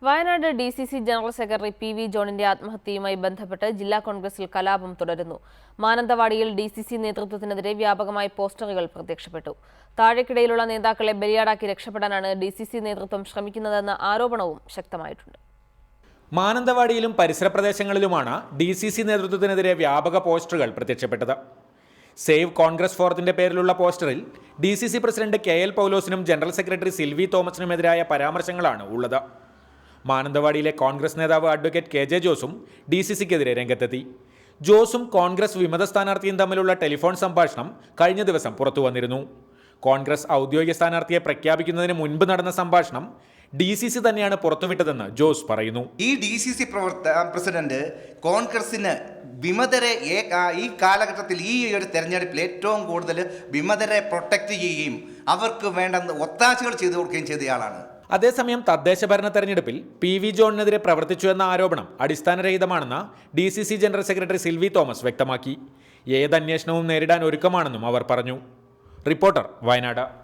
Wayanad DCC general secretary PV ജോണിന്റെ ആത്മഹത്യയുമായി ബന്ധപ്പെട്ട് ജില്ലാ കോൺഗ്രസിൽ കലാപം തുടരുന്നു. മാനന്തവാടിയിൽ DCC നേതൃത്വത്തിനെതിരെ വ്യാപകമായി പോസ്റ്ററുകൾ പ്രത്യക്ഷപ്പെട്ടു. താഴേക്കിടയിലുള്ള നേതാക്കളെ ബലിയാടാക്കി രക്ഷപ്പെടാനാണ് DCC നേതൃത്വം ശ്രമിക്കുന്നതെന്ന ആരോപണവും ശക്തമായിട്ടുണ്ട്. മാനന്തവാടിയിലും പരിസര പ്രദേശങ്ങളിലുമാണ് DCC നേതൃത്വത്തിനെതിരെ വ്യാപക പോസ്റ്ററുകൾ പ്രത്യക്ഷപ്പെട്ടത്. സേവ് കോൺഗ്രസ് ഫോറത്തിന്റെ പേരിലുള്ള പോസ്റ്ററിൽ DCC പ്രസിഡന്റ് KL പൗലോസിനും ജനറൽ സെക്രട്ടറി സിൽവി തോമസിനുമെതിരായ പരാമർശങ്ങളാണ് ഉള്ളത്. മാനന്തവാടിയിലെ കോൺഗ്രസ് നേതാവ് അഡ്വക്കേറ്റ് KJ ജോസും DCCക്കെതിരെ രംഗത്തെത്തി. ജോസും കോൺഗ്രസ് വിമത സ്ഥാനാർത്ഥിയും തമ്മിലുള്ള ടെലിഫോൺ സംഭാഷണം കഴിഞ്ഞ ദിവസം പുറത്തു വന്നിരുന്നു. കോൺഗ്രസ് ഔദ്യോഗിക സ്ഥാനാർത്ഥിയെ പ്രഖ്യാപിക്കുന്നതിന് മുൻപ് നടന്ന സംഭാഷണം DCC തന്നെയാണ് പുറത്തുവിട്ടതെന്ന് ജോസ് പറയുന്നു. ഈ DCC പ്രസിഡന്റ് കോൺഗ്രസിന് വിമതരെ ഈ കാലഘട്ടത്തിൽ ഈ ഒരു തെരഞ്ഞെടുപ്പിൽ ഏറ്റവും കൂടുതൽ വിമതരെ പ്രൊട്ടക്ട് ചെയ്യുകയും അവർക്ക് വേണ്ട ഒത്താശകൾ ചെയ്തു കൊടുക്കുകയും ചെയ്തയാളാണ്. അതേസമയം തദ്ദേശ ഭരണ തെരഞ്ഞെടുപ്പിൽ PV ജോണിനെതിരെ പ്രവർത്തിച്ചു എന്ന ആരോപണം അടിസ്ഥാനരഹിതമാണെന്ന് DCC general secretary Silvy Thomas വ്യക്തമാക്കി. ഏത് അന്വേഷണവും നേരിടാൻ ഒരുക്കമാണെന്നും അവർ പറഞ്ഞു. റിപ്പോർട്ടർ, വയനാട്.